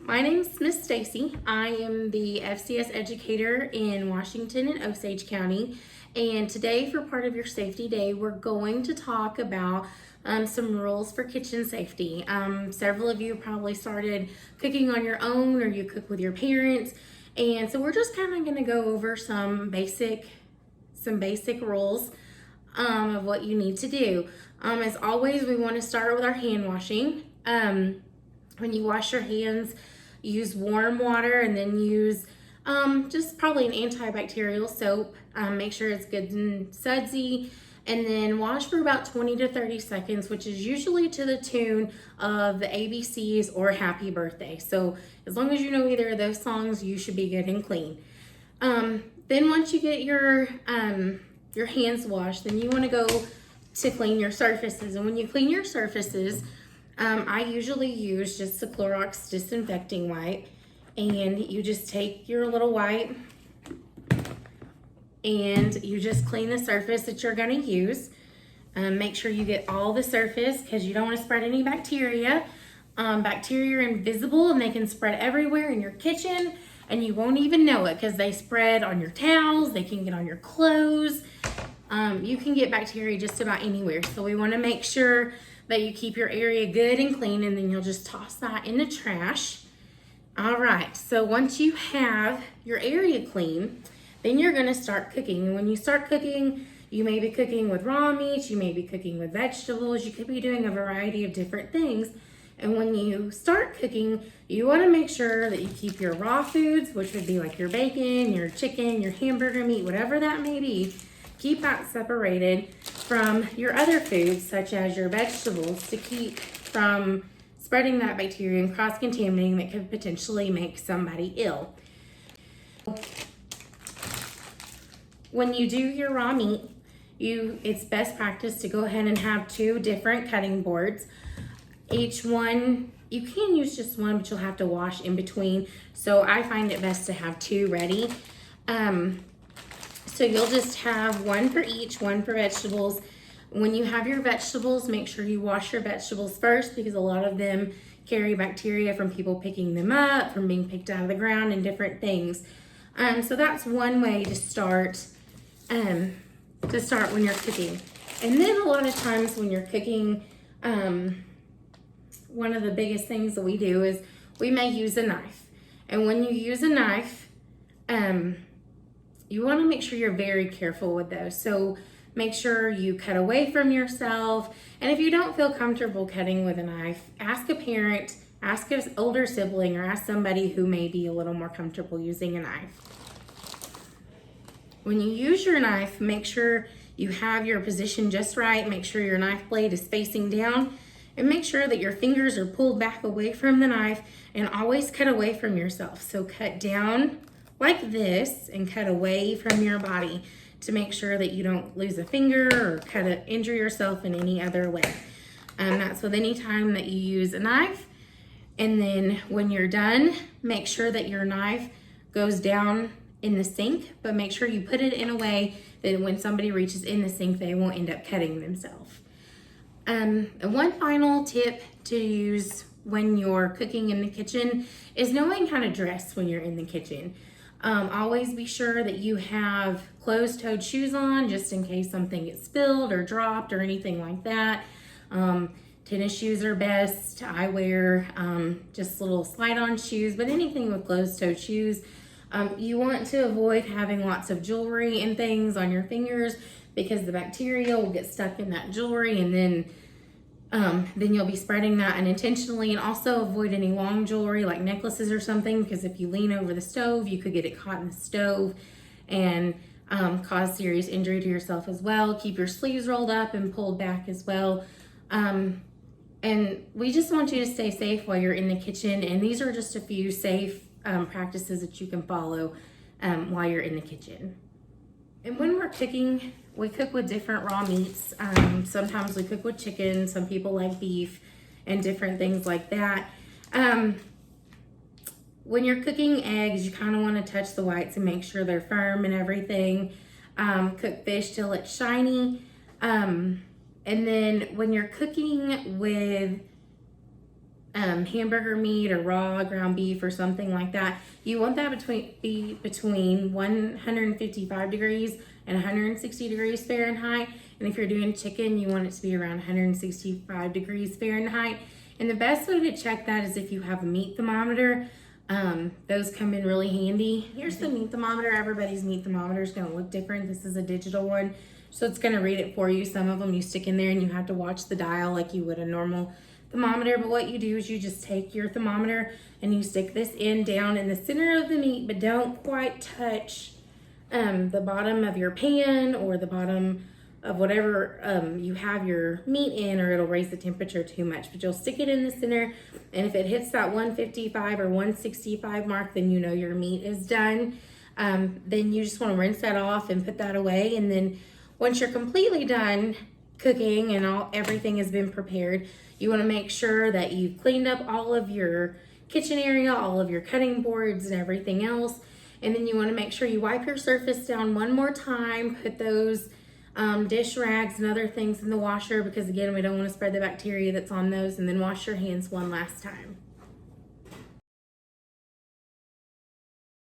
My name's Miss Stacy. I am the FCS educator in Washington and Osage County. And today, for part of your safety day, we're going to talk about some rules for kitchen safety. Several of you probably started cooking on your own or you cook with your parents. And so we're just kind of going to go over some basic rules of what you need to do. As always, we want to start with our hand washing. When you wash your hands, use warm water and then use just probably an antibacterial soap. Make sure it's good and sudsy, and then wash for about 20 to 30 seconds, which is usually to the tune of the ABCs or Happy Birthday. So as long as you know either of those songs, you should be good and clean. Then once you get your hands washed, then you want to go to clean your surfaces. And when you clean your surfaces, I usually use just the Clorox disinfecting wipe, and you just take your little wipe and you just clean the surface that you're going to use. Make sure you get all the surface because you don't want to spread any bacteria. Bacteria are invisible and they can spread everywhere in your kitchen and you won't even know it because they spread on your towels, they can get on your clothes. You can get bacteria just about anywhere. So we want to make sure that you keep your area good and clean, and then you'll just toss that in the trash. All right, so once you have your area clean, then you're gonna start cooking. And when you start cooking, you may be cooking with raw meat, you may be cooking with vegetables, you could be doing a variety of different things. And when you start cooking, you wanna make sure that you keep your raw foods, which would be like your bacon, your chicken, your hamburger meat, whatever that may be, keep that separated from your other foods, such as your vegetables, to keep from spreading that bacteria and cross-contaminating that could potentially make somebody ill. When you do your raw meat, it's best practice to go ahead and have 2 different cutting boards. Each one, you can use just one, but you'll have to wash in between. So I find it best to have 2 ready. So you'll just have one for each, one for vegetables. When you have your vegetables, make sure you wash your vegetables first because a lot of them carry bacteria from people picking them up, from being picked out of the ground and different things. So that's one way to start when you're cooking. And then a lot of times when you're cooking, one of the biggest things that we do is we may use a knife. And when you use a knife, you want to make sure you're very careful with those. So make sure you cut away from yourself. And if you don't feel comfortable cutting with a knife, ask a parent, ask an older sibling, or ask somebody who may be a little more comfortable using a knife. When you use your knife, make sure you have your position just right. Make sure your knife blade is facing down, and make sure that your fingers are pulled back away from the knife, and always cut away from yourself. So cut down like this and cut away from your body to make sure that you don't lose a finger or injure yourself in any other way. That's with any time that you use a knife. And then when you're done, make sure that your knife goes down in the sink, but make sure you put it in a way that when somebody reaches in the sink, they won't end up cutting themselves. And one final tip to use when you're cooking in the kitchen is knowing how to dress when you're in the kitchen. Always be sure that you have closed-toed shoes on just in case something gets spilled or dropped or anything like that. Tennis shoes are best. I wear just little slide-on shoes, but anything with closed-toed shoes. You want to avoid having lots of jewelry and things on your fingers because the bacteria will get stuck in that jewelry, and then you'll be spreading that unintentionally. And also avoid any long jewelry like necklaces or something, because if you lean over the stove, you could get it caught in the stove and cause serious injury to yourself as well. Keep your sleeves rolled up and pulled back as well. And we just want you to stay safe while you're in the kitchen. And these are just a few safe practices that you can follow while you're in the kitchen. And when we're cooking, we cook with different raw meats. Sometimes we cook with chicken, some people like beef, and different things like that. When you're cooking eggs, you kind of want to touch the whites and make sure they're firm and everything. Cook fish till it's shiny. And then when you're cooking with hamburger meat or raw ground beef or something like that, you want that be between 155 degrees and 160 degrees Fahrenheit. And if you're doing chicken, you want it to be around 165 degrees Fahrenheit. And the best way to check that is if you have a meat thermometer. Those come in really handy. Here's the meat thermometer. Everybody's meat thermometer is going to look different. This is a digital one, so it's going to read it for you. Some of them you stick in there and you have to watch the dial like you would a normal thermometer. But what you do is you just take your thermometer and you stick this end down in the center of the meat, but don't quite touch the bottom of your pan or the bottom of whatever you have your meat in, or it'll raise the temperature too much. But you'll stick it in the center, and if it hits that 155 or 165 mark, then you know your meat is done. Then you just want to rinse that off and put that away. And then once you're completely done cooking and everything has been prepared, you want to make sure that you've cleaned up all of your kitchen area, all of your cutting boards and everything else. And then you want to make sure you wipe your surface down one more time, put those dish rags and other things in the washer, because again, we don't want to spread the bacteria that's on those, and then wash your hands one last time.